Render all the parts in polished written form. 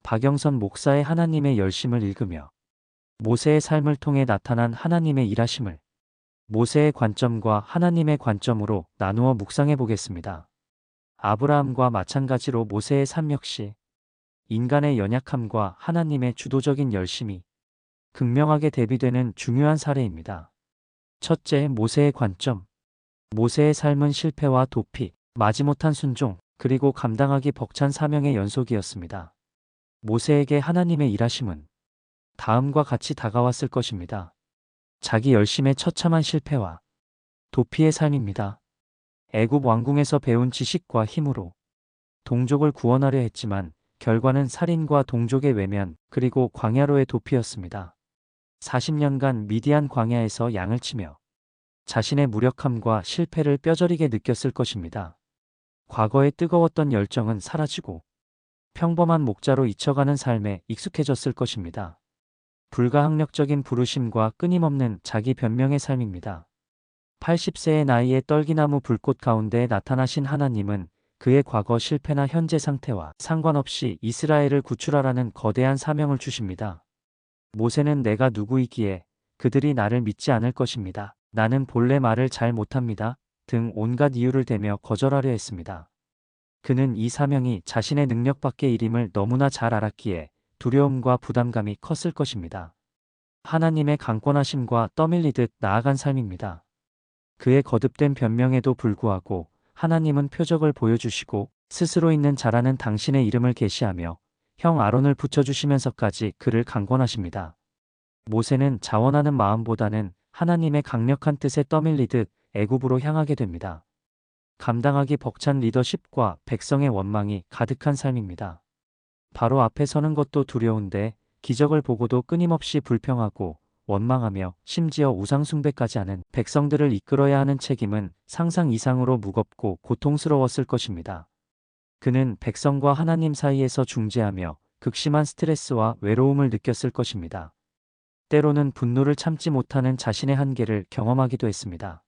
박영선 목사의 하나님의 열심을 읽으며 모세의 삶을 통해 나타난 하나님의 일하심을 모세의 관점과 하나님의 관점으로 나누어 묵상해 보겠습니다. 아브라함과 마찬가지로 모세의 삶 역시 인간의 연약함과 하나님의 주도적인 열심이 극명하게 대비되는 중요한 사례입니다. 첫째, 모세의 관점. 모세의 삶은 실패와 도피, 마지못한 순종, 그리고 감당하기 벅찬 사명의 연속이었습니다. 모세에게 하나님의 일하심은 다음과 같이 다가왔을 것입니다. 자기 열심의 처참한 실패와 도피의 삶입니다. 애굽 왕궁에서 배운 지식과 힘으로 동족을 구원하려 했지만 결과는 살인과 동족의 외면 그리고 광야로의 도피였습니다. 40년간 미디안 광야에서 양을 치며 자신의 무력함과 실패를 뼈저리게 느꼈을 것입니다. 과거의 뜨거웠던 열정은 사라지고 평범한 목자로 잊혀가는 삶에 익숙해졌을 것입니다. 불가항력적인 부르심과 끊임없는 자기 변명의 삶입니다. 80세의 나이에 떨기나무 불꽃 가운데 나타나신 하나님은 그의 과거 실패나 현재 상태와 상관없이 이스라엘을 구출하라는 거대한 사명을 주십니다. 모세는 내가 누구이기에 그들이 나를 믿지 않을 것입니다. 나는 본래 말을 잘 못합니다. 등 온갖 이유를 대며 거절하려 했습니다. 그는 이 사명이 자신의 능력 밖의 일임을 너무나 잘 알았기에 두려움과 부담감이 컸을 것입니다. 하나님의 강권하심과 떠밀리듯 나아간 삶입니다. 그의 거듭된 변명에도 불구하고 하나님은 표적을 보여주시고 스스로 있는 자라는 당신의 이름을 계시하며 형 아론을 붙여주시면서까지 그를 강권하십니다. 모세는 자원하는 마음보다는 하나님의 강력한 뜻에 떠밀리듯 애굽으로 향하게 됩니다. 감당하기 벅찬 리더십과 백성의 원망이 가득한 삶입니다. 바로 앞에 서는 것도 두려운데 기적을 보고도 끊임없이 불평하고 원망하며 심지어 우상숭배까지 하는 백성들을 이끌어야 하는 책임은 상상 이상으로 무겁고 고통스러웠을 것입니다. 그는 백성과 하나님 사이에서 중재하며 극심한 스트레스와 외로움을 느꼈을 것입니다. 때로는 분노를 참지 못하는 자신의 한계를 경험하기도 했습니다.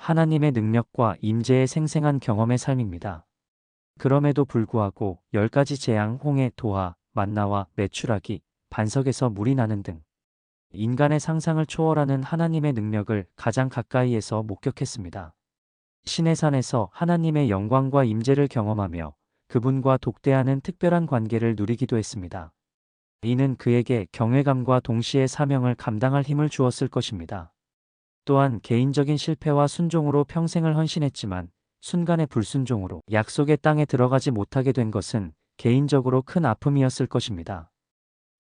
하나님의 능력과 임재의 생생한 경험의 삶입니다. 그럼에도 불구하고 10가지 재앙, 홍해, 도하, 만나와 메추라기, 반석에서 물이 나는 등 인간의 상상을 초월하는 하나님의 능력을 가장 가까이에서 목격했습니다. 시내산에서 하나님의 영광과 임재를 경험하며 그분과 독대하는 특별한 관계를 누리기도 했습니다. 이는 그에게 경외감과 동시에 사명을 감당할 힘을 주었을 것입니다. 또한 개인적인 실패와 순종으로 평생을 헌신했지만 순간의 불순종으로 약속의 땅에 들어가지 못하게 된 것은 개인적으로 큰 아픔이었을 것입니다.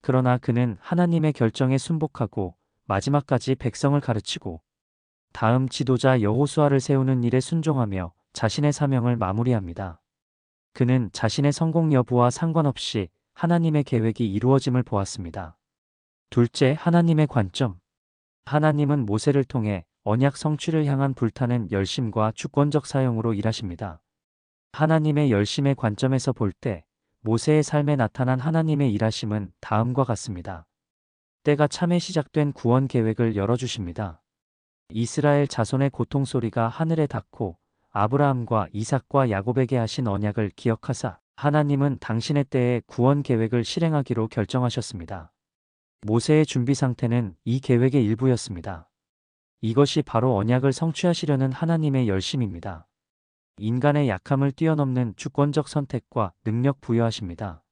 그러나 그는 하나님의 결정에 순복하고 마지막까지 백성을 가르치고 다음 지도자 여호수아를 세우는 일에 순종하며 자신의 사명을 마무리합니다. 그는 자신의 성공 여부와 상관없이 하나님의 계획이 이루어짐을 보았습니다. 둘째, 하나님의 관점. 하나님은 모세를 통해 언약 성취를 향한 불타는 열심과 주권적 사용으로 일하십니다. 하나님의 열심의 관점에서 볼 때 모세의 삶에 나타난 하나님의 일하심은 다음과 같습니다. 때가 참에 시작된 구원 계획을 열어주십니다. 이스라엘 자손의 고통 소리가 하늘에 닿고 아브라함과 이삭과 야곱에게 하신 언약을 기억하사 하나님은 당신의 때에 구원 계획을 실행하기로 결정하셨습니다. 모세의 준비 상태는 이 계획의 일부였습니다. 이것이 바로 언약을 성취하시려는 하나님의 열심입니다. 인간의 약함을 뛰어넘는 주권적 선택과 능력 부여하십니다.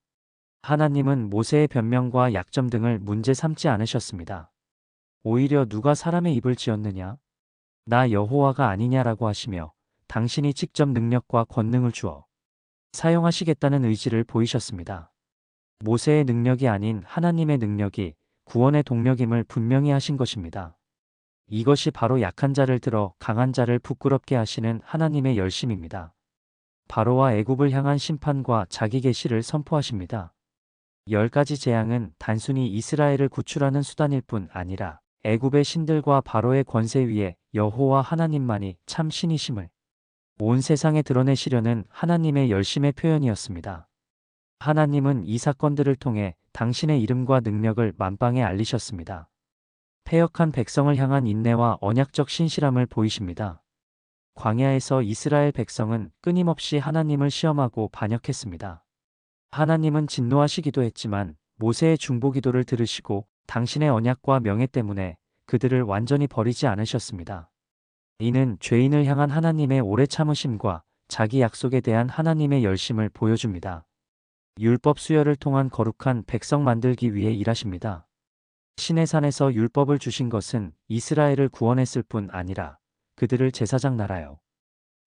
하나님은 모세의 변명과 약점 등을 문제 삼지 않으셨습니다. 오히려 누가 사람의 입을 지었느냐? 나 여호와가 아니냐라고 하시며 당신이 직접 능력과 권능을 주어 사용하시겠다는 의지를 보이셨습니다. 모세의 능력이 아닌 하나님의 능력이 구원의 동력임을 분명히 하신 것입니다. 이것이 바로 약한 자를 들어 강한 자를 부끄럽게 하시는 하나님의 열심입니다. 바로와 애굽을 향한 심판과 자기 계시를 선포하십니다. 10가지 재앙은 단순히 이스라엘을 구출하는 수단일 뿐 아니라 애굽의 신들과 바로의 권세 위에 여호와 하나님만이 참 신이심을 온 세상에 드러내시려는 하나님의 열심의 표현이었습니다. 하나님은 이 사건들을 통해 당신의 이름과 능력을 만방에 알리셨습니다. 패역한 백성을 향한 인내와 언약적 신실함을 보이십니다. 광야에서 이스라엘 백성은 끊임없이 하나님을 시험하고 반역했습니다. 하나님은 진노하시기도 했지만 모세의 중보기도를 들으시고 당신의 언약과 명예 때문에 그들을 완전히 버리지 않으셨습니다. 이는 죄인을 향한 하나님의 오래 참으심과 자기 약속에 대한 하나님의 열심을 보여줍니다. 율법 수여를 통한 거룩한 백성 만들기 위해 일하십니다. 시내산에서 율법을 주신 것은 이스라엘을 구원했을 뿐 아니라 그들을 제사장 나라요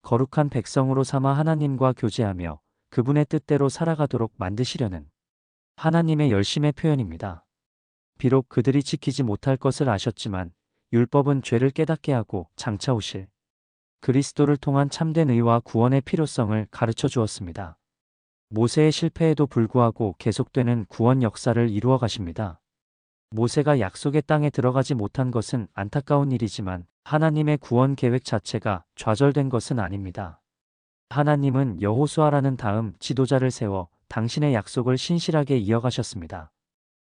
거룩한 백성으로 삼아 하나님과 교제하며 그분의 뜻대로 살아가도록 만드시려는 하나님의 열심의 표현입니다. 비록 그들이 지키지 못할 것을 아셨지만 율법은 죄를 깨닫게 하고 장차 오실 그리스도를 통한 참된 의와 구원의 필요성을 가르쳐 주었습니다. 모세의 실패에도 불구하고 계속되는 구원 역사를 이루어 가십니다. 모세가 약속의 땅에 들어가지 못한 것은 안타까운 일이지만 하나님의 구원 계획 자체가 좌절된 것은 아닙니다. 하나님은 여호수아라는 다음 지도자를 세워 당신의 약속을 신실하게 이어가셨습니다.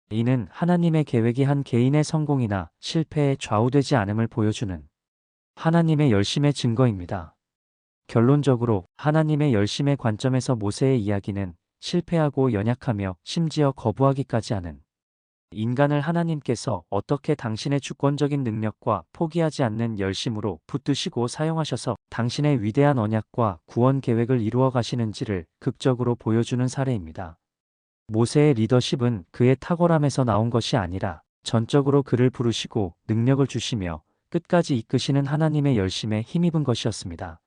이는 하나님의 계획이 한 개인의 성공이나 실패에 좌우되지 않음을 보여주는 하나님의 열심의 증거입니다. 결론적으로 하나님의 열심의 관점에서 모세의 이야기는 실패하고 연약하며 심지어 거부하기까지 하는 인간을 하나님께서 어떻게 당신의 주권적인 능력과 포기하지 않는 열심으로 붙드시고 사용하셔서 당신의 위대한 언약과 구원 계획을 이루어 가시는지를 극적으로 보여주는 사례입니다. 모세의 리더십은 그의 탁월함에서 나온 것이 아니라 전적으로 그를 부르시고 능력을 주시며 끝까지 이끄시는 하나님의 열심에 힘입은 것이었습니다.